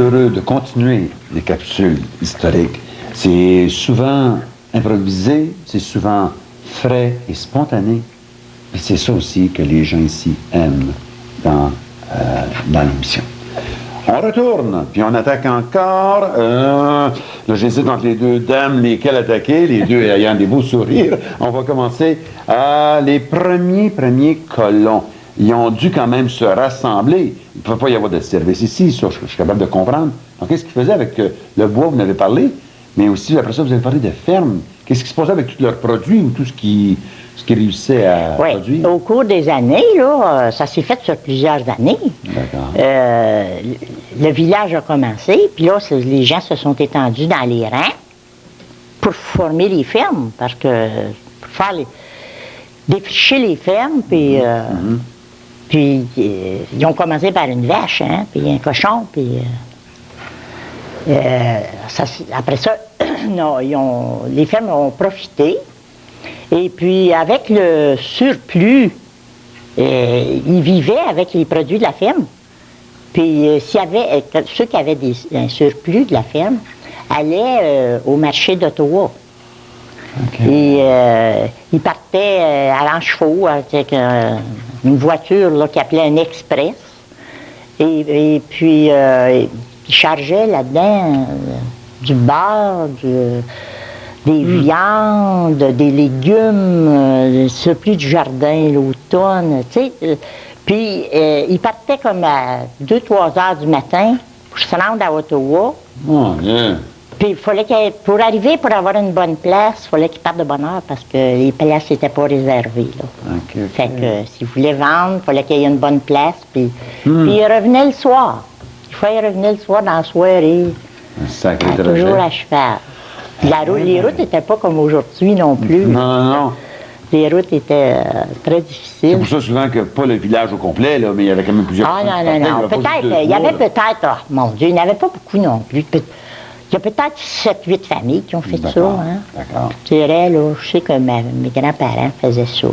heureux de continuer les capsules historiques. C'est souvent improvisé, c'est souvent frais et spontané. Et c'est ça aussi que les gens ici aiment dans l'émission. On retourne, puis on attaque encore. Là, j'hésite entre les deux dames, lesquelles attaquer, les deux ayant des beaux sourires. On va commencer à les premiers colons. Ils ont dû quand même se rassembler. Il ne peut pas y avoir de service ici, ça, je suis capable de comprendre. Donc, qu'est-ce qu'ils faisaient avec le bois, vous en avez parlé, mais aussi, après ça, vous avez parlé de ferme. Qu'est-ce qui se passait avec tous leurs produits ou tout ce qu'ils réussissaient à produire? Au cours des années, là, ça s'est fait sur plusieurs années. D'accord. Le village a commencé, puis là, les gens se sont étendus dans les rangs pour former les fermes, parce que pour faire défricher les fermes, puis... Puis, ils ont commencé par une vache, hein, puis un cochon, puis... après ça, non, les fermes ont profité. Et puis, avec le surplus, ils vivaient avec les produits de la ferme. Puis, ceux qui avaient un surplus de la ferme allaient au marché d'Ottawa. Okay. Et ils partaient à l'enchevaux avec une voiture là, qu'ils appelaient un express. Et puis, ils chargeaient là-dedans du beurre, des viandes, des légumes, le surplus du jardin, l'automne, tu sais. Puis, ils partaient comme à 2-3 heures du matin pour se rendre à Ottawa. Oh, yeah. Puis, il fallait pour avoir une bonne place, il fallait qu'ils partent de bonne heure parce que les places n'étaient pas réservées. Là. Okay. Fait que s'ils voulaient vendre, il fallait qu'il y ait une bonne place. Puis ils revenaient le soir. Il fallait revenir le soir dans la soirée. Un sacré toujours à cheval. Les routes n'étaient pas comme aujourd'hui non plus. Non. Les routes étaient très difficiles. C'est pour ça souvent que pas le village au complet, là, mais il y avait quand même plusieurs... Ah non. Peut-être, il y avait peut-être... mon Dieu, il n'y en avait pas beaucoup non plus. Il y a peut-être 7-8 familles qui ont fait ça. Hein. D'accord. Je dirais, là, je sais que mes grands-parents faisaient ça.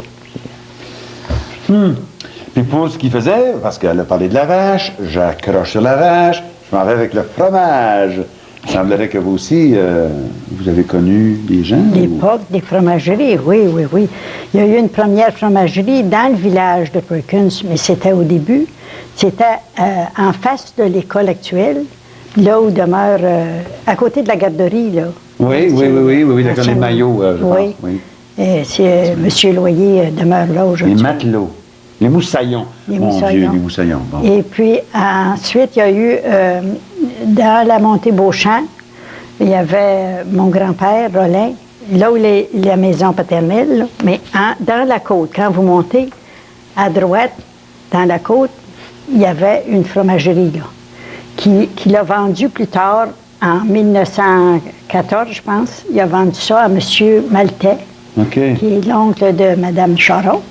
Puis pour ce qu'ils faisaient, parce qu'elle a parlé de la vache, j'accroche sur la vache, je m'en vais avec le fromage. Il semblerait que vous aussi, vous avez connu des gens? L'époque des fromageries, oui. Il y a eu une première fromagerie dans le village de Perkins, mais c'était au début. C'était en face de l'école actuelle. Là où demeure, à côté de la garderie, là. Oui, l'école des maillots, je pense. Oui. M. Loyer demeure là aujourd'hui. Les matelots, les moussaillons. Les moussaillons. Bon. Et puis, ensuite, il y a eu, dans la montée Beauchamp, il y avait mon grand-père, Rollin, là où la maison paternelle, là, mais dans la côte, quand vous montez à droite, dans la côte, il y avait une fromagerie, là. Qui l'a vendu plus tard, en 1914, je pense. Il a vendu ça à M. Maltais, qui est l'oncle de Mme Charon,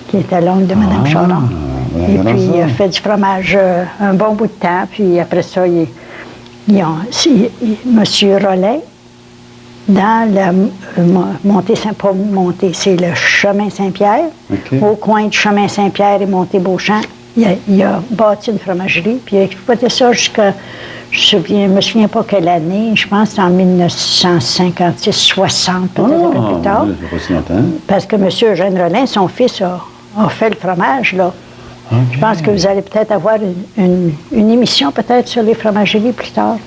qui était l'oncle de Mme Charon. Et puis, il a fait du fromage un bon bout de temps. Puis après ça, M. Rollet, dans la montée, pas montée, c'est le chemin Saint-Pierre. Au coin du chemin Saint-Pierre et montée Beauchamp, il a bâti une fromagerie, puis il a exploité ça jusqu'à, je ne me souviens pas quelle année, je pense que c'est en 1956-60, peut-être un peu plus tard. Pas si longtemps. Parce que M. Eugène Rollin, son fils, a fait le fromage, là. Okay. Je pense que vous allez peut-être avoir une émission, peut-être, sur les fromageries plus tard.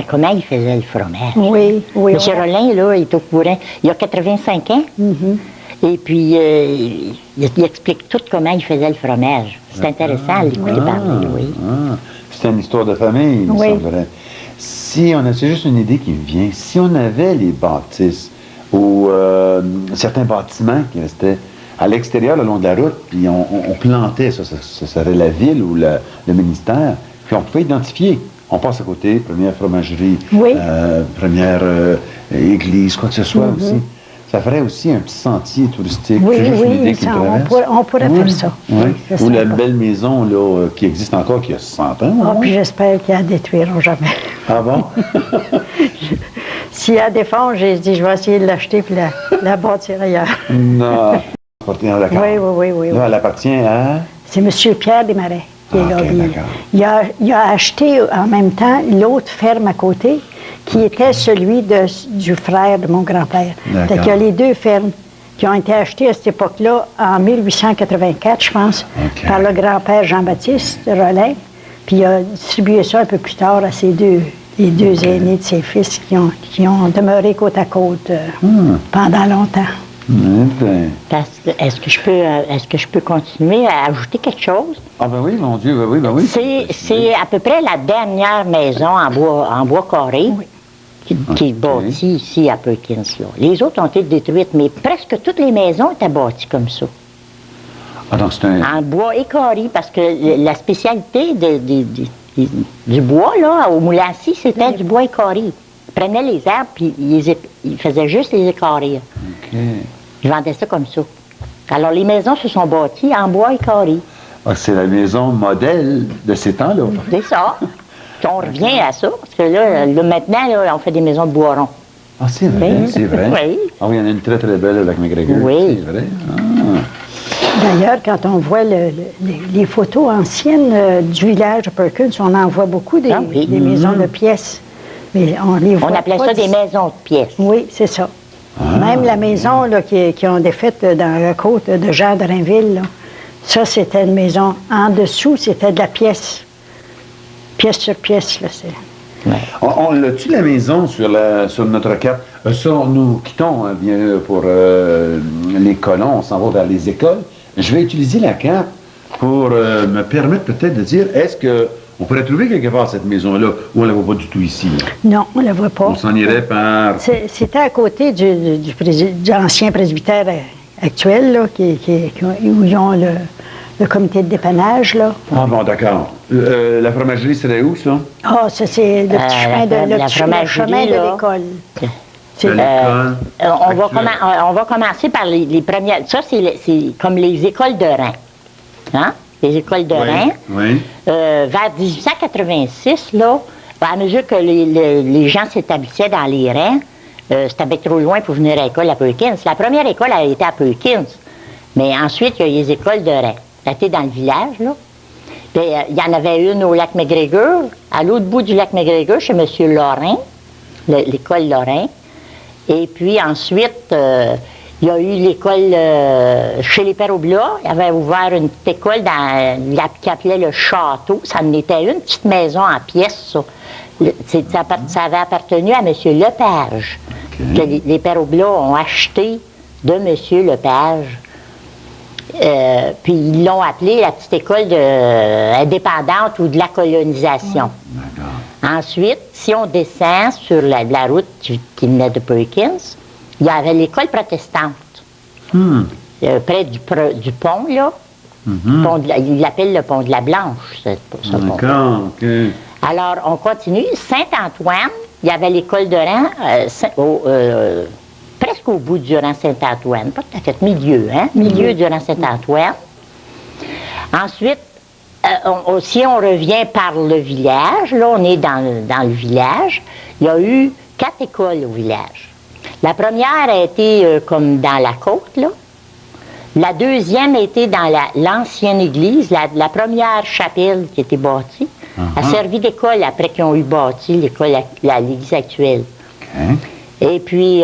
Comment il faisait le fromage? Oui. M. Rollin, là, il est au courant. Il a 85 ans. Et puis, il explique tout comment il faisait le fromage. C'est intéressant à l'écouter parler, oui. C'est une histoire de famille, il me semblerait. C'est juste une idée qui me vient. Si on avait les bâtisses ou certains bâtiments qui restaient à l'extérieur, le long de la route, puis on plantait, ça serait la ville ou le ministère, puis on pouvait identifier. On passe à côté, première fromagerie, première église, quoi que ce soit aussi. Ça ferait aussi un petit sentier touristique. Oui, on pourrait faire ça. Ou la belle maison là, qui existe encore, qui a 100 ans. Puis j'espère qu'ils la détruiront jamais. Ah bon? S'il y a des fonds, j'ai dit, je vais essayer de l'acheter puis la bâtir ailleurs. Non. Oui. Là, elle appartient à... C'est M. Pierre Desmarais. qui est là. OK, Puis d'accord. il a acheté en même temps l'autre ferme à côté, qui était celui du frère de mon grand-père. D'accord. Fait qu'il y a les deux fermes qui ont été achetées à cette époque-là, en 1884, je pense, OK. par le grand-père Jean-Baptiste Rolin. Puis il a distribué ça un peu plus tard à les deux aînés de ses fils qui ont demeuré côte à côte pendant longtemps. Ben. Est-ce que je peux continuer à ajouter quelque chose? Ah ben oui, mon Dieu, ben oui. C'est à peu près la dernière maison en bois carré qui est bâtie ici à Perkins. Là. Les autres ont été détruites, mais presque toutes les maisons étaient bâties comme ça. Ah, donc c'est un... En bois écarré, parce que la spécialité du bois, là, au Moulin-Six, c'était du bois écarré. Ils prenaient les arbres, puis ils faisaient juste les écarrer. OK. Ils vendaient ça comme ça. Alors, les maisons se sont bâties en bois écarré. Ah, c'est la maison modèle de ces temps-là. C'est ça. Puis on revient à ça, parce que là maintenant, là, on fait des maisons de bois rond. Ah, c'est vrai, Oui. c'est vrai. Oui. Ah oui, il y en a une très, très belle avec McGregor. Oui. C'est vrai. Ah. D'ailleurs, quand on voit les photos anciennes du village de Perkins, on en voit beaucoup des maisons de pièces. Mais on les voit On appelait pas ça des maisons de pièces. Oui, c'est ça. Même la maison là, qui ont défaite dans la côte de Jean Drainville, là, ça, c'était une maison. En dessous, c'était de la pièce. Pièce sur pièce, là, c'est... Ouais. On l'a-tu la maison sur notre carte? Ça, nous quittons bien pour les colons, on s'en va vers les écoles. Je vais utiliser la carte pour me permettre peut-être de dire, est-ce qu'on pourrait trouver quelque part cette maison-là, ou on ne la voit pas du tout ici? Là? Non, on ne la voit pas. On s'en irait par... C'était à côté de l'ancien presbytère actuel, là, où ils ont le comité de dépannage, là. Ah bon, d'accord. La fromagerie serait où, ça? Ah, ça, c'est le petit chemin le chemin de là. l'école. De l'école On va commencer par les premières. Ça, c'est comme les écoles de Rhin. Hein? Les écoles de Rhin. Oui. Vers 1886, là, à mesure que les gens s'établissaient dans les Rhin, c'était bien trop loin pour venir à l'école à Perkins. La première école a été à Perkins, mais ensuite, il y a eu les écoles de Rhin. Ça a été dans le village, là. Puis, il y en avait une au lac McGregor, à l'autre bout du lac McGregor, chez M. Lorrain, l'école Lorrain. Et puis ensuite, il y a eu l'école chez les Pères Oblat. Il avait ouvert une petite école qui appelait le Château. Ça en était une petite maison en pièces, ça. Ça avait appartenu à M. Lepage, que les Pères Oblat ont acheté de M. Lepage. Puis ils l'ont appelée la petite école indépendante ou de la colonisation. Ensuite, si on descend sur la route qui venait de Perkins, il y avait l'école protestante. Près du pont, là. Ils l'appellent le pont de la Blanche, ce pont. D'accord, OK. Alors, on continue. Saint-Antoine, il y avait l'école de Rhin, presque au bout du rang Saint-Antoine, pas tout à fait milieu, hein? Milieu du rang Saint-Antoine. Ensuite, si on revient par le village, là, on est dans le village, il y a eu 4 écoles au village. La première a été comme dans la côte, là. La deuxième a été dans l'ancienne église, la première chapelle qui était bâtie, a servi d'école après qu'ils ont eu bâti l'église actuelle. Et puis,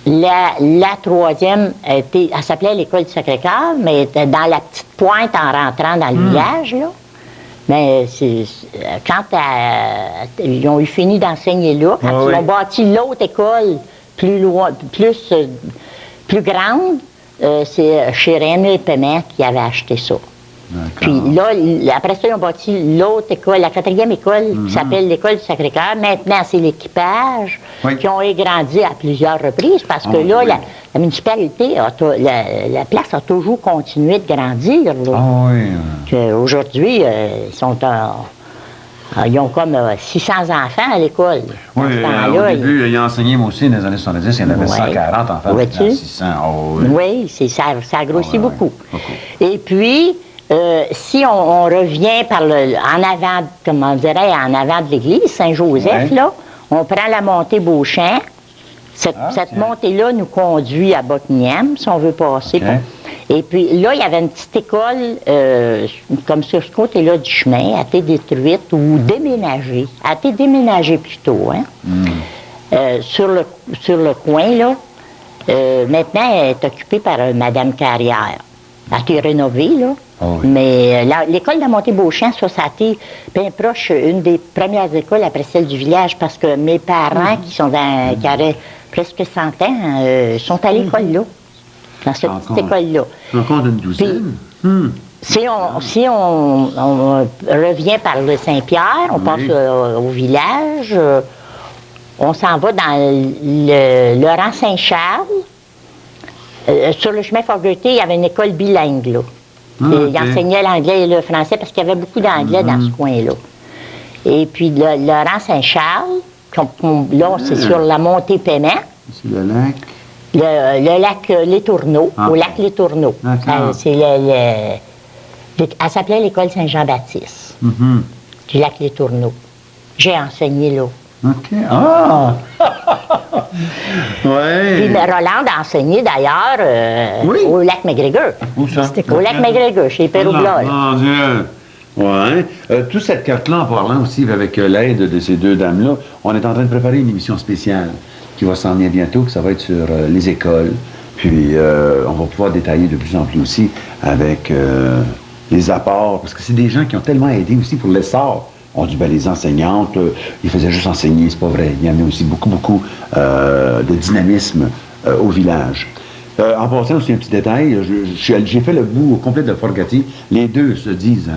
la troisième, elle s'appelait l'école du Sacré-Cœur, mais elle était dans la petite pointe en rentrant dans le village, là. Mais quand ils ont eu fini d'enseigner là, quand ils ont bâti l'autre école plus loin, plus grande, c'est chez René Paiement qui avait acheté ça. Puis là, après ça, ils ont bâti l'autre école, la 4e école, qui s'appelle l'école du Sacré-Cœur. Maintenant, c'est l'équipage qui ont égrandi à plusieurs reprises parce que là, la municipalité, la place a toujours continué de grandir. Aujourd'hui, ils ont comme 600 enfants à l'école. Oui, au début, il a enseigné, moi aussi, dans les années 70, il y en avait 140 enfants. Vois-tu? 600. Oui, ça a grossi beaucoup. Et puis, si on revient en avant, comment on dirait, en avant de l'église Saint-Joseph, là, on prend la montée Beauchamp. Cette montée-là nous conduit à Buckingham, si on veut passer. Et puis là, il y avait une petite école, comme sur ce côté-là du chemin, elle a été détruite ou déménagée. Elle a été déménagée plutôt, hein? Sur le coin, là. Maintenant, elle est occupée par Mme Carrière. Elle a été rénovée, là. Oh oui. Mais l'école de la Montée-Beauchamp, ça a été bien proche, une des premières écoles après celle du village, parce que mes parents, qui avaient presque 100 ans, sont à l'école là, dans cette petite école-là. Encore d'une douzaine? Si on revient par le Saint-Pierre, on passe au village, on s'en va dans le rang Saint-Charles. Sur le chemin Fogarty, il y avait une école bilingue, là. Il enseignait l'anglais et le français parce qu'il y avait beaucoup d'anglais dans ce coin-là. Et puis le rang Saint-Charles, là, c'est sur la montée Paiement. C'est le lac? Le lac Les Tourneaux, au lac Les Tourneaux. Elle s'appelait l'école Saint-Jean-Baptiste, du lac Les Tourneaux. J'ai enseigné là. OK. Ah! Ouais. Puis Roland a enseigné d'ailleurs au lac McGregor. Où ça? Au lac McGregor, chez Péroubla. Mon Dieu! Ouais. Toute cette carte-là, en parlant aussi avec l'aide de ces deux dames-là, on est en train de préparer une émission spéciale qui va s'en venir bientôt, que ça va être sur les écoles. Puis on va pouvoir détailler de plus en plus aussi avec les apports, parce que c'est des gens qui ont tellement aidé aussi pour l'essor. On dit, ben, les enseignantes, ils faisaient juste enseigner, c'est pas vrai. Il y avait aussi beaucoup de dynamisme au village. En passant aussi un petit détail, j'ai fait le bout au complet de Fogarty. Les deux se disent,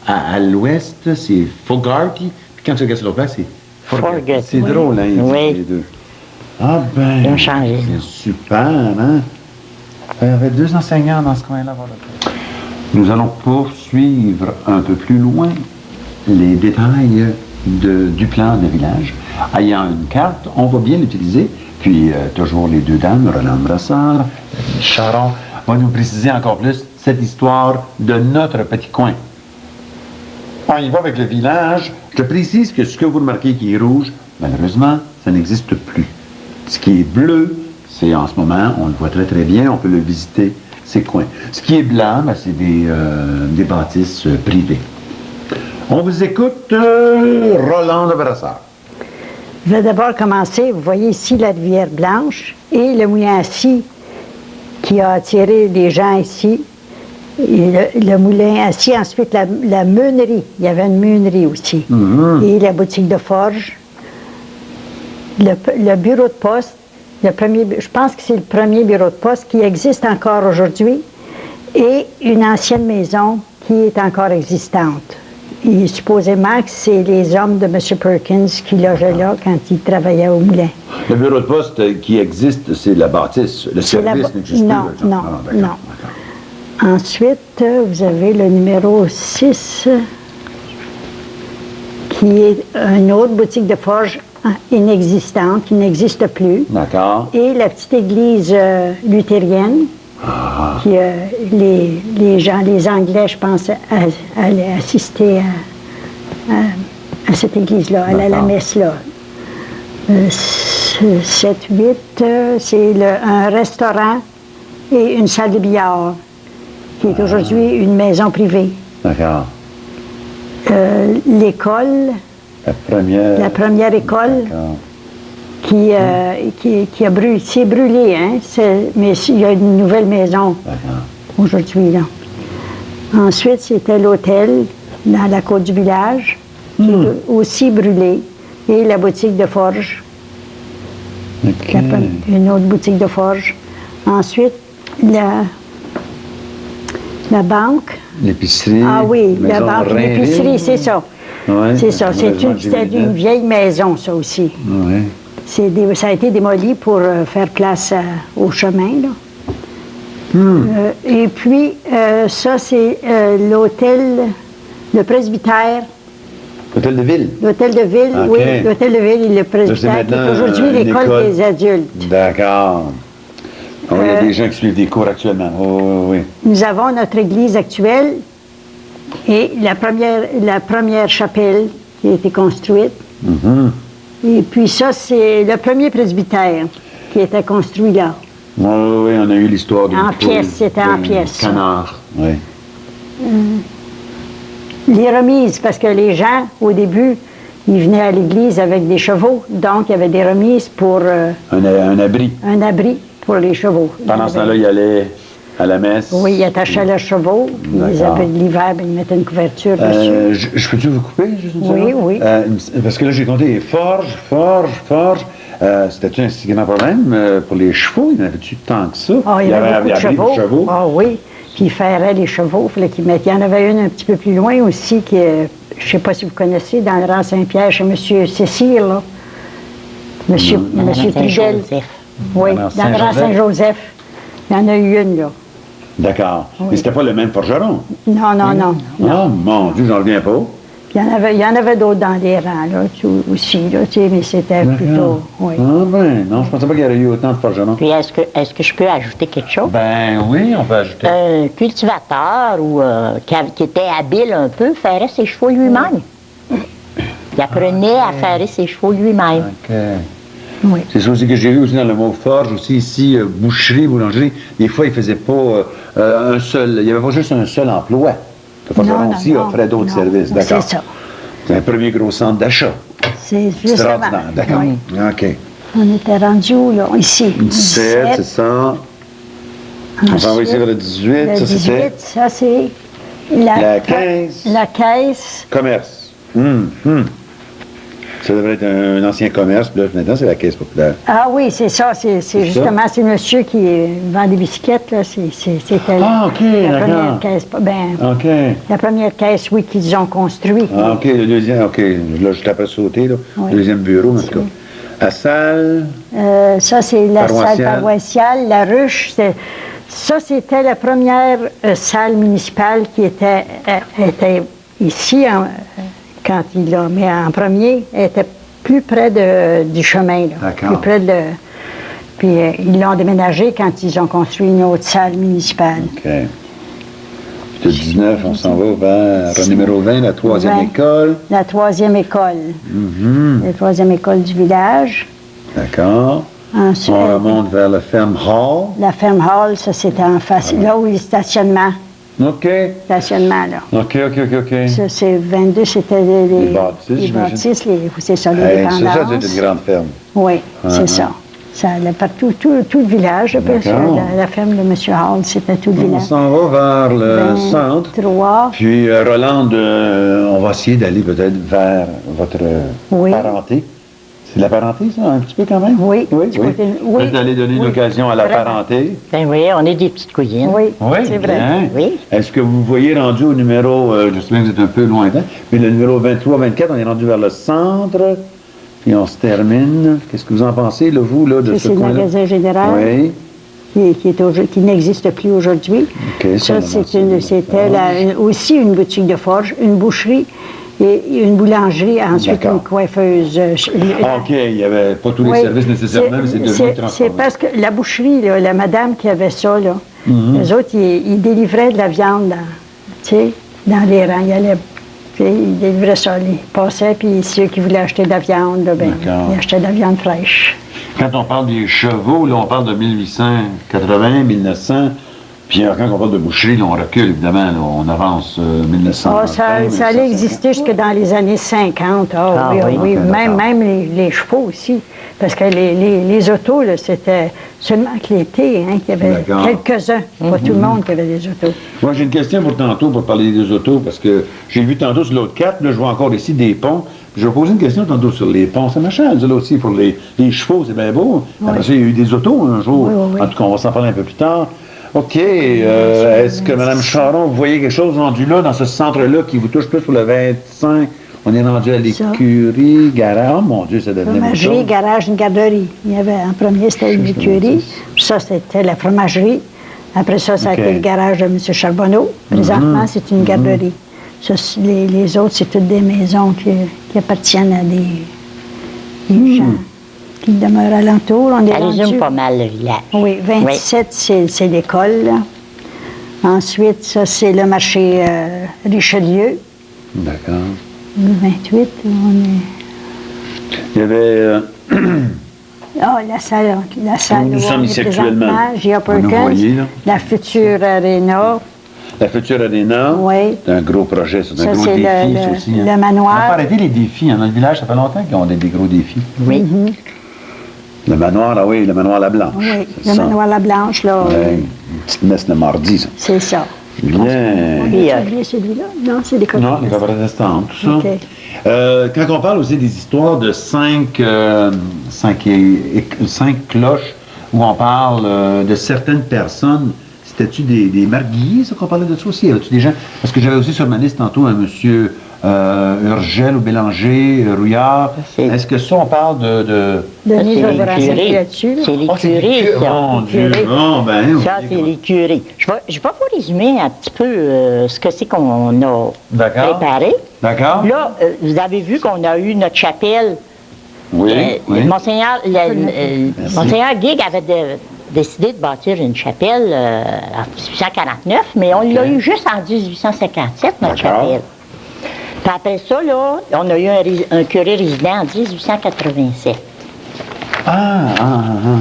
à l'ouest, c'est Fogarty, puis quand tu regardes sur l'autre place, c'est Fogarty. C'est drôle, hein, les deux. Ah ben, ils ont changé. C'est super, hein? Il y avait deux enseignants dans ce coin-là. Nous allons poursuivre un peu plus loin les détails du plan de village. Ayant une carte, on va bien l'utiliser. Puis, toujours les deux dames, Roland Brassard, Charon, vont nous préciser encore plus cette histoire de notre petit coin. On y va avec le village. Je précise que ce que vous remarquez qui est rouge, malheureusement, ça n'existe plus. Ce qui est bleu, c'est en ce moment, on le voit très très bien, on peut le visiter, ces coins. Ce qui est blanc, ben, c'est des bâtisses privées. On vous écoute, Roland de Brassard. Je vais d'abord commencer. Vous voyez ici la rivière Blanche et le moulin à scie qui a attiré les gens ici. Et le moulin à scie, ensuite la meunerie. Il y avait une meunerie aussi. Et la boutique de forge. Le bureau de poste. Je pense que c'est le premier bureau de poste qui existe encore aujourd'hui. Et une ancienne maison qui est encore existante. Et supposément que c'est les hommes de M. Perkins qui logeaient là quand ils travaillaient au moulin. Le bureau de poste qui existe, c'est la bâtisse. Le service n'existe plus. Non. Ensuite, vous avez le numéro 6, qui est une autre boutique de forge inexistante, qui n'existe plus. D'accord. Et la petite église luthérienne. Qui, les gens, les Anglais, je pense, allaient assister à cette église-là, à la messe-là. 7, 8, c'est un restaurant et une salle de billard, qui est aujourd'hui une maison privée. D'accord. L'école, la première école, qui a brûlé, c'est brûlé, hein, mais il y a une nouvelle maison aujourd'hui, là. Ensuite, c'était l'hôtel dans la côte du village, qui est aussi brûlé, et la boutique de forge. Une autre boutique de forge. Ensuite, la banque. L'épicerie. Ah oui, la banque, l'épicerie, c'est ça. Ouais, c'est ça, c'était une vieille maison, ça aussi. Ouais. Ça a été démoli pour faire place au chemin, là. Et puis, ça, c'est l'hôtel, le presbytère. L'hôtel de ville? L'hôtel de ville, okay. Oui. L'hôtel de ville et le presbytère, qui est aujourd'hui l'école des adultes. D'accord. Il y a des gens qui suivent des cours actuellement. Oui. Nous avons notre église actuelle et la première chapelle qui a été construite. Et puis ça, c'est le premier presbytère qui était construit là. Oui, oui, on a eu l'histoire d'une En poule, pièces, c'était en d'un pièces. canard, oui. Les remises, parce que les gens, au début, ils venaient à l'église avec des chevaux, donc il y avait des remises pour Un abri. un abri pour les chevaux. Pendant ce temps-là, il allait à la messe. Oui, ils attachaient leurs chevaux, puis D'accord. l'hiver, ben, ils mettaient une couverture dessus. Je peux-tu vous couper juste une Oui, seconde? oui. Parce que là, j'ai compté forge. C'était-tu un si grand problème pour les chevaux? Il y en avait-tu tant que ça? Ah, il y avait beaucoup de abri pour chevaux. Ah oui, puis ils ferraient les chevaux, il fallait qu'ils mettent. Il y en avait une un petit peu plus loin aussi, qui, je ne sais pas si vous connaissez, dans le rang Saint-Pierre, chez M. Cécile, là. Monsieur Trudel. Saint-Joseph. Oui, Dans dans le rang Saint-Joseph. Il y en a eu une, là. D'accord. Oui. Mais c'était pas le même forgeron? Non. Ah, mon Dieu, j'en reviens pas. Puis il y en avait d'autres dans les rangs, là, aussi, là, tu sais, mais c'était plutôt. Oui. Ah ben, non, je pensais pas qu'il y aurait eu autant de forgerons. Puis est-ce que je peux ajouter quelque chose? Ben oui, on peut ajouter. Un cultivateur qui était habile un peu ferait ses chevaux lui-même. Il apprenait à faire ses chevaux lui-même. OK. Oui. C'est ça aussi que j'ai vu aussi dans le mot forge, aussi ici, boucherie, boulangerie. Des fois, ils ne faisaient pas un seul, il n'y avait pas juste un seul emploi. Le forgeron aussi offrait d'autres services. D'accord. C'est ça. C'est un premier gros centre d'achat. C'est juste avant. Extraordinaire. D'accord. Oui. OK. On était rendu où, là? Ici. 17, c'est ça. On s'en va ici vers le 18, Le ça 18, c'était ça c'est la caisse. La caisse. Commerce. Ça devrait être un ancien commerce, puis là, maintenant, c'est la caisse populaire. Ah oui, c'est ça. C'est justement, c'est monsieur qui vend des bicyclettes, là. C'était Ah, OK, la d'accord. première caisse. Ben, OK. la première caisse, oui, qu'ils ont construit. Ah, OK, le deuxième, OK. Là, je t'appelle sauter, là. Oui. Le deuxième bureau, en tout cas. La salle. Ça, c'est la Paroissiale. salle paroissiale. La ruche, ça, c'était la première salle municipale qui était ici, quand il l'a mis en premier. Elle était plus près du chemin, là. D'accord. Plus près de... Puis ils l'ont déménagé quand ils ont construit une autre salle municipale. OK. De 19, on s'en va vers le numéro 20, la troisième 20. école. La troisième école. La troisième école du village. D'accord. Ensuite, On remonte vers le ferme hall. la ferme hall, ça, c'était en face. Là où il y a le stationnement. OK. Stationnement, là. OK. Ça, c'est 22, c'était les bâtisses, j'imagine. bâtisses, c'est ça, les Hey, ça, dépendances. ça doit être une grande ferme. Oui, c'est Ah, ça. Ça allait partout, tout le village, un peu, ça, D'accord. la ferme de M. Hall, c'était tout le On village. s'en va vers le centre. 23. Puis, Rolande, on va essayer d'aller peut-être vers votre Oui. parenté. C'est de la parenté, ça, un petit peu quand même? Oui. Oui. Du côté- oui. Peut-être d'aller donner une Oui. occasion à la Vraiment. parenté. Ben oui, on est des petites cousines. Oui, Oui, c'est vrai. bien. Oui. Est-ce que vous voyez rendu au numéro, je sais bien que vous êtes un peu lointain, mais le numéro 23, 24, on est rendu vers le centre, et on se termine. Qu'est-ce que vous en pensez, là, vous, là, de Ça, ce c'est le coin-là? magasin général. Oui. Qui n'existe plus aujourd'hui. OK, ça, on Ça, a c'était aussi une boutique de forge, une boucherie et une boulangerie, ensuite D'accord. une coiffeuse. Ah, OK, il n'y avait pas tous les Oui, services nécessairement, mais c'est devenu c'est transformé. parce que la boucherie, là, la madame qui avait ça, là, Mhm. eux autres, ils délivraient de la viande dans les rangs. Ils délivraient ça. Ils passaient, puis ceux qui voulaient acheter de la viande, là, ben, D'accord. ils achetaient de la viande fraîche. Quand on parle des chevaux, là, on parle de 1880, 1900. Puis quand on parle de boucherie, là, on recule, évidemment. Là, on avance 1900. Ah, ça allait exister jusque dans les années 50. Ah oui, oui. ok, d'accord. Même les chevaux aussi. Parce que les autos, là, c'était seulement que l'été, qu'il y avait D'accord. quelques-uns. Pas tout le monde qui avait des autos. Moi, j'ai une question pour tantôt, pour parler des autos, parce que j'ai vu tantôt sur l'autre cap, là, je vois encore ici des ponts. Puis je vais poser une question tantôt sur les ponts. C'est machin, là aussi, pour les chevaux, c'est bien beau. Après ça, il y a eu des autos un jour. Oui. En tout cas, on va s'en parler un peu plus tard. OK. Est-ce que Mme Charon, vous voyez quelque chose rendu là, dans ce centre-là, qui vous touche plus pour le 25? On est rendu à l'écurie, garage. Oh mon Dieu, ça devenait beaucoup de Fromagerie, choses. garage, une garderie. Il y avait, en premier, c'était une écurie. Ça, c'était la fromagerie. Après ça, ça a OK. été le garage de M. Charbonneau. Présentement, c'est une garderie. Ça, les autres, c'est toutes des maisons qui appartiennent à des gens qui demeurent alentour. On est Ça résume rendu- pas mal le village. Oui, 27, c'est l'école. Là. Ensuite, ça, c'est le marché Richelieu. D'accord. Le 28, on est... Il y avait Ah, la salle Nous où sommes on est ici actuellement. présentement, Gia Vous nous Perkins, voyez, là. la future Arena. La future Arena, Oui. c'est un gros projet, c'est un Ça, gros c'est défi, le- ça le- aussi. le hein. manoir. On n'a pas arrêté les défis. Hein. Dans le village, ça fait longtemps qu'ils ont des gros défis. Oui. Le manoir, ah oui, le manoir La Blanche. Oui, c'est le ça. manoir La Blanche, là. Ouais, une petite messe le mardi, ça. C'est ça. Bien. On a oublié celui-là? Non, c'est des copies. Non, les protestants, tout ça. OK. Quand on parle aussi des histoires de cinq cloches, où on parle de certaines personnes, c'était-tu des marguilliers, ça qu'on parlait de ça aussi? Y avait-tu des gens? Parce que j'avais aussi sur ma liste tantôt un monsieur Urgel ou Bélanger, Rouillard. C'est- Est-ce que ça, on parle de... Denis Ça, va c'est vous les renseigner curés. là-dessus. là. C'est les Oh, c'est des curés, ça. Mon Dieu, curés. bon, ben... Ça, ok, c'est les curés. Je vais vous résumer un petit peu ce que c'est qu'on a D'accord. préparé. D'accord? Là, vous avez vu qu'on a eu notre chapelle. Oui, oui. Monseigneur Guig avait décidé de bâtir une chapelle en 1849, mais on l'a Ok. eu juste en 1857, notre D'accord. chapelle. Puis après ça, là, on a eu un curé résident en 1887. Ah.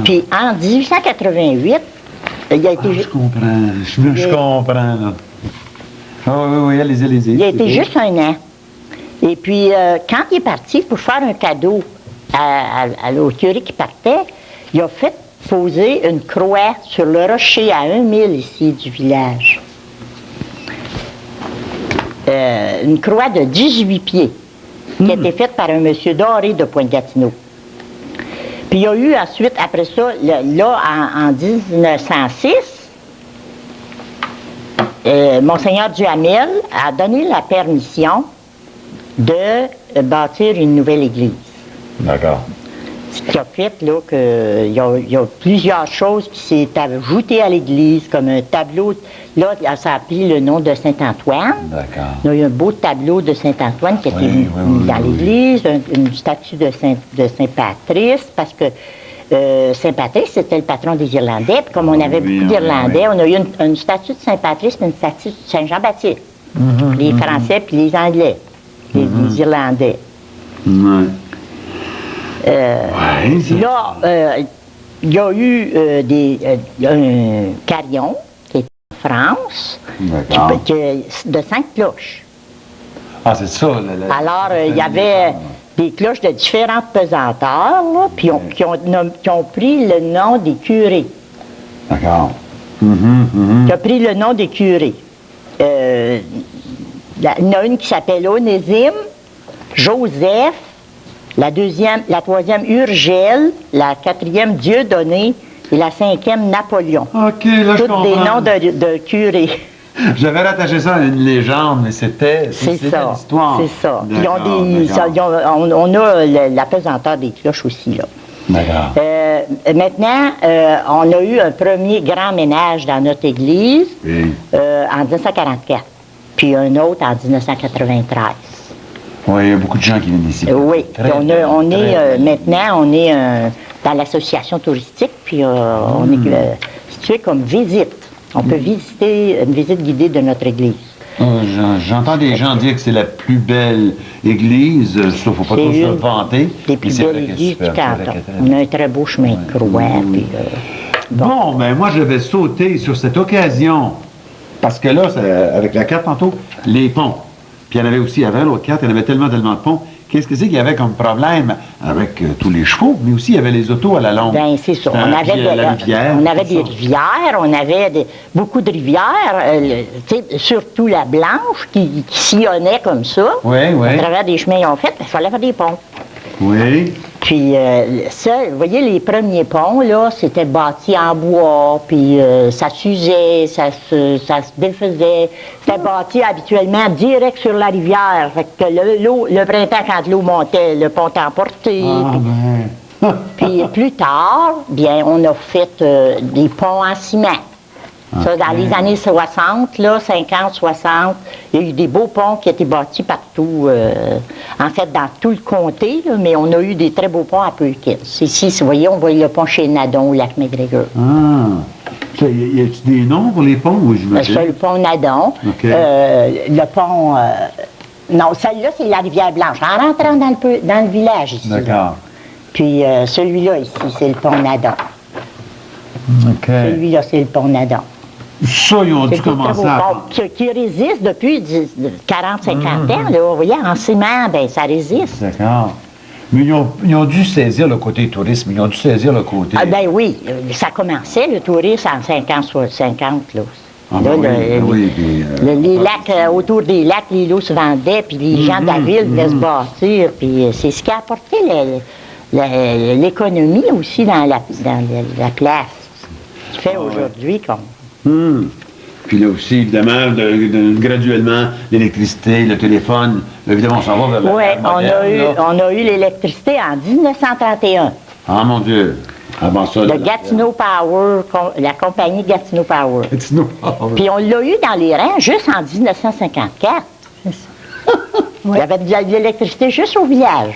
Puis en 1888, il a été, Je comprends. Je comprends, là. Ah oui, allez-y. il a été juste un an. Et puis, quand il est parti pour faire un cadeau au curé qui partait, il a fait poser une croix sur le rocher à 1 mille ici du village. Une croix de 18 pieds qui a été faite par un monsieur Doré de Pointe-Gatineau. Puis il y a eu ensuite, après ça, là, en 1906, Monseigneur Duhamel a donné la permission de bâtir une nouvelle église. D'accord. Ce qui a fait là, qu'il y a plusieurs choses qui s'est ajoutées à l'église, comme un tableau. Là, ça a pris le nom de Saint-Antoine. D'accord. Il y a un beau tableau de Saint-Antoine qui a été mis dans l'église, une statue de Saint-Patrice, parce que Saint-Patrice, c'était le patron des Irlandais. Puis comme on avait beaucoup d'Irlandais, on a eu une statue de Saint-Patrice et une statue de Saint-Jean-Baptiste. Les Français puis les Anglais, les Irlandais. Ouais. Là, il y a eu un carillon qui est en France, D'accord. de 5 cloches. Ah, c'est ça. Alors, il y avait des cloches de différentes pesanteurs, là, puis qui ont pris le nom des curés. D'accord. Qui a pris le nom des curés. Il y en a une qui s'appelle Onésime, Joseph, la troisième Urgel, la quatrième Dieudonné et la cinquième Napoléon. OK, là, je Tous comprends. des noms de curés. J'avais rattaché ça à une légende, mais c'était C'est ça. l'histoire. C'est ça. Ils ont D'accord, des, d'accord. on a la pesanteur des cloches aussi, là. D'accord. Maintenant, on a eu un premier grand ménage dans notre église Oui. en 1944, puis un autre en 1993. Oui, il y a beaucoup de gens qui viennent ici. Oui, Très puis bien, très bien. maintenant, on est dans l'association touristique, puis on est situé comme visite. On peut visiter une visite guidée de notre église. J'entends des gens dire que c'est la plus belle église, ça, faut pas trop se vanter. Des mais plus c'est vrai belles qu'elle est églises du superbe, c'est vrai canton. qu'elle est très On a un très beau chemin de croix. Puis, Bon, ben moi, je vais sauter sur cette occasion, parce que là, avec la carte tantôt, les ponts. Puis il y en avait aussi avant l'autre carte, il y en avait tellement de ponts. Qu'est-ce que c'est qu'il y avait comme problème avec tous les chevaux, mais aussi il y avait les autos à la longue. ben c'est ça. Puis On avait, la rivière. on avait tout des ça. rivières, on avait beaucoup de rivières, tu sais, surtout la Blanche qui sillonnait comme ça. Oui, oui. À travers des chemins qu'ils ont fait, il fallait faire des ponts. Oui. Puis ça, vous voyez, les premiers ponts, là, c'était bâti en bois, puis ça s'usait, ça se défaisait. C'était bâti habituellement direct sur la rivière. Fait que le printemps, quand l'eau montait, le pont emporté. Ah, ben. Puis plus tard, bien, on a fait des ponts en ciment. Ça, dans les années 60, là, 50, 60, il y a eu des beaux ponts qui étaient bâtis partout, en fait, dans tout le comté, là, mais on a eu des très beaux ponts à Perkins. Ici, vous voyez, on voit le pont chez Nadon, au lac McGregor. Ah. Y a-t-il des noms pour les ponts, ou j'imagine? Ça, le pont Nadon. OK. Le pont... non, celle-là, c'est la rivière Blanche. En rentrant dans le village, ici. D'accord. Puis celui-là ici, c'est le pont Nadon. OK. Celui-là, c'est le pont Nadon. Ça, ils ont dû C'est un très commencer beau à... pont qui résiste depuis 40-50 ans. Là. Vous voyez, en ciment, ben ça résiste. D'accord. Mais ils ont dû saisir le côté tourisme, ils ont dû saisir le côté... Ah ben oui, ça commençait le tourisme en 50, là. Ah, Là, ben oui, puis, les lacs, autour des lacs, les lots se vendaient, puis les gens de la ville venaient se bâtir, puis c'est ce qui a apporté l'économie aussi dans la place. Ce qui fait aujourd'hui qu'on... Puis là aussi, évidemment, graduellement, l'électricité, le téléphone, évidemment, on s'en va vers Oui, la moderne, là. on a eu l'électricité en 1931. Ah, mon Dieu! Avant ça... De Gatineau Power, la compagnie Gatineau Power. Gatineau. Puis on l'a eu dans les rangs juste en 1954. C'est ça. Il y avait de l'électricité juste au village.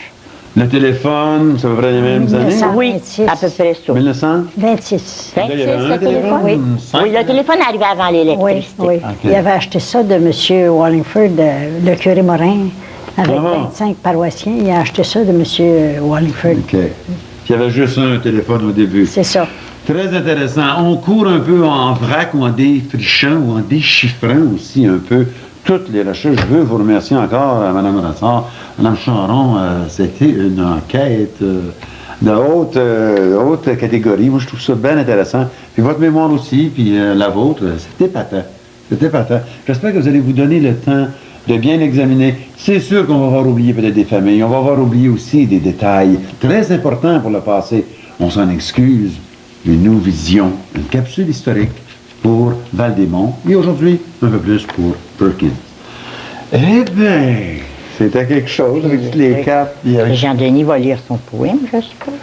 Le téléphone, ça va près les mêmes années? 1900. Oui, 26. à peu près ça. 1900? 26. 26, il y avait un le téléphone? Oui. Oui, le téléphone arrivait avant Oui, l'électricité. oui. OK. Il avait acheté ça de M. Wallingford, le curé Morin, avec Ah. 25 paroissiens. Il a acheté ça de M. Wallingford. OK. Puis il y avait juste un téléphone au début. C'est ça. Très intéressant. On court un peu en vrac ou en défrichant ou en déchiffrant aussi un peu toutes les recherches. Je veux vous remercier encore, Mme Brassard. Mme Charon, c'était une enquête de haute catégorie. Moi, je trouve ça bien intéressant. Puis votre mémoire aussi, puis la vôtre, c'est épatant. C'est épatant. J'espère que vous allez vous donner le temps de bien l'examiner. C'est sûr qu'on va avoir oublié peut-être des familles. On va avoir oublié aussi des détails très importants pour le passé. On s'en excuse. Mais nous visions une capsule historique pour Val-des-Monts et aujourd'hui, un peu plus pour Perkins. Eh bien, c'était quelque chose avec toutes les cartes. puis avec- Jean-Denis va lire son poème, je suppose.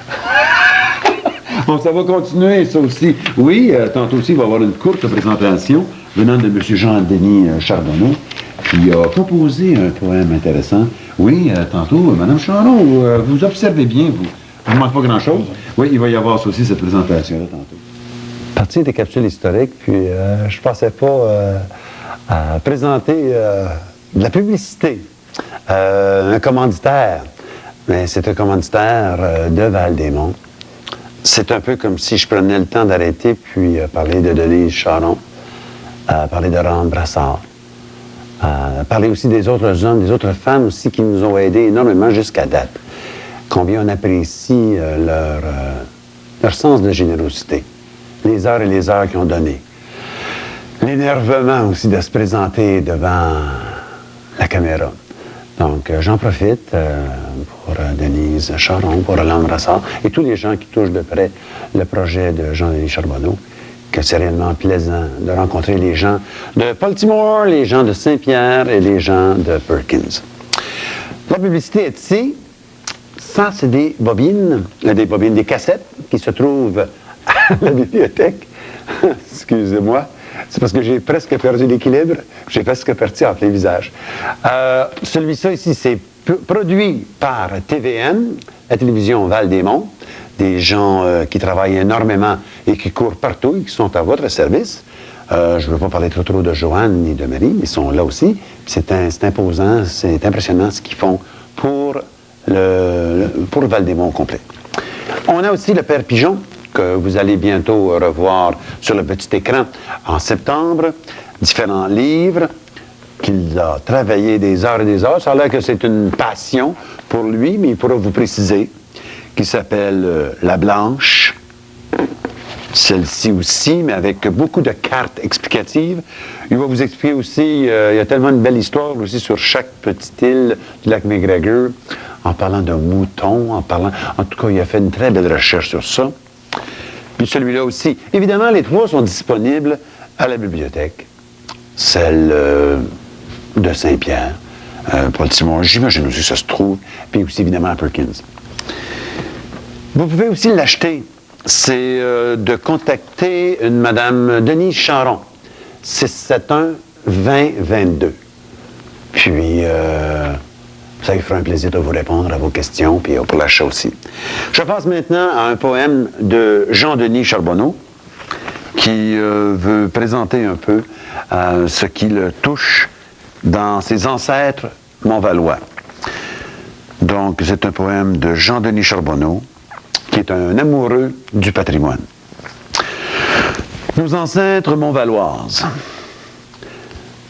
Bon, ça va continuer, ça aussi. Oui, tantôt aussi, il va y avoir une courte présentation venant de M. Jean-Denis Charbonneau, qui a composé un poème intéressant. Oui, tantôt, Mme Charon, vous observez bien, vous. Il ne manque pas grand-chose. Oui, il va y avoir aussi cette présentation-là tantôt. Partie des capsules historiques, puis je ne pensais pas à présenter de la publicité. Un commanditaire, mais c'est un commanditaire de Val-des-Monts. C'est un peu comme si je prenais le temps d'arrêter puis parler de Denise Charon, parler de Rand Brassard, parler aussi des autres hommes, des autres femmes aussi qui nous ont aidés énormément jusqu'à date. Combien on apprécie leur sens de générosité, les heures et les heures qu'ils ont données. L'énervement aussi de se présenter devant la caméra. Donc, j'en profite pour Denise Charon, pour Roland Brassard et tous les gens qui touchent de près le projet de Jean-Denis Charbonneau, que c'est réellement plaisant de rencontrer les gens de Baltimore, les gens de Saint-Pierre et les gens de Perkins. La publicité est ici. Ça, c'est des bobines, des cassettes qui se trouvent à la bibliothèque. Excusez-moi, c'est parce que j'ai presque perdu l'équilibre. J'ai presque perdu en plein visage. Celui-ci ici, c'est produit par TVM, la télévision Val-des-Monts, des gens qui travaillent énormément et qui courent partout et qui sont à votre service. Je ne veux pas parler trop de Joanne ni de Marie, mais ils sont là aussi. C'est imposant, c'est impressionnant ce qu'ils font pour le Val-des-Monts complet. On a aussi le Père Pigeon, que vous allez bientôt revoir sur le petit écran en septembre. Différents livres qu'il a travaillé des heures et des heures. Ça a l'air que c'est une passion pour lui, mais il pourra vous préciser, qui s'appelle La Blanche. Celle-ci aussi, mais avec beaucoup de cartes explicatives. Il va vous expliquer aussi, il y a tellement une belle histoire aussi sur chaque petite île du lac McGregor, en parlant de moutons, en tout cas, il a fait une très belle recherche sur ça. Puis celui-là aussi. Évidemment, les trois sont disponibles à la bibliothèque. Celle de Saint-Pierre, Baltimore, j'imagine aussi que ça se trouve, puis aussi évidemment à Perkins. Vous pouvez aussi l'acheter. C'est de contacter une Madame Denise Charon, 671-2022. Puis, ça lui fera un plaisir de vous répondre à vos questions, puis pour l'achat aussi. Je passe maintenant à un poème de Jean-Denis Charbonneau, qui veut présenter un peu ce qui le touche dans ses ancêtres montvallois. Donc, c'est un poème de Jean-Denis Charbonneau qui est un amoureux du patrimoine. Nos ancêtres montvaloises,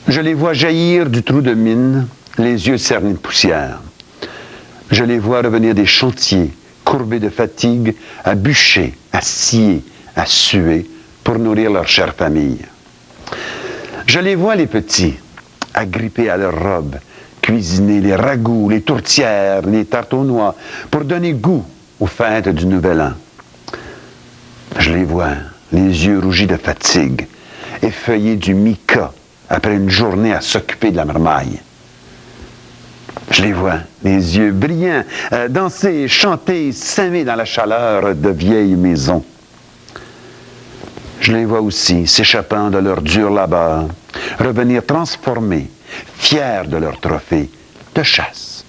je les vois jaillir du trou de mine, les yeux cernés de poussière. Je les vois revenir des chantiers, courbés de fatigue, à bûcher, à scier, à suer, pour nourrir leur chère famille. Je les vois, les petits, agrippés à leurs robes, cuisiner les ragoûts, les tourtières, les tartes aux noix, pour donner goût aux fêtes du Nouvel An. Je les vois, les yeux rougis de fatigue, effeuillés du mica après une journée à s'occuper de la marmaille. Je les vois, les yeux brillants, danser, chanter, s'aimer dans la chaleur de vieilles maisons. Je les vois aussi s'échappant de leur dur labeur, revenir transformés, fiers de leur trophée de chasse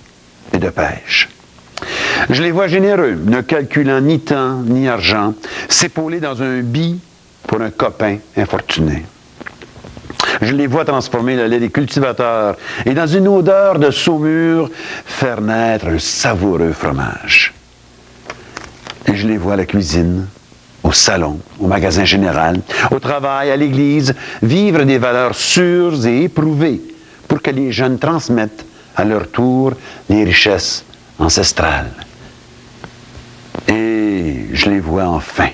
et de pêche. Je les vois généreux, ne calculant ni temps ni argent, s'épauler dans un bis pour un copain infortuné. Je les vois transformer le lait des cultivateurs et dans une odeur de saumure faire naître un savoureux fromage. Et je les vois à la cuisine, au salon, au magasin général, au travail, à l'église, vivre des valeurs sûres et éprouvées pour que les jeunes transmettent à leur tour les richesses ancestrales. Et je les vois enfin,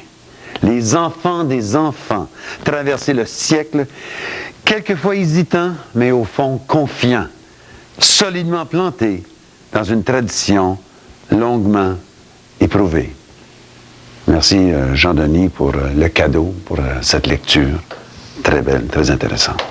les enfants des enfants, traverser le siècle, quelquefois hésitants, mais au fond confiants, solidement plantés dans une tradition longuement éprouvée. Merci Jean-Denis pour le cadeau, pour cette lecture très belle, très intéressante.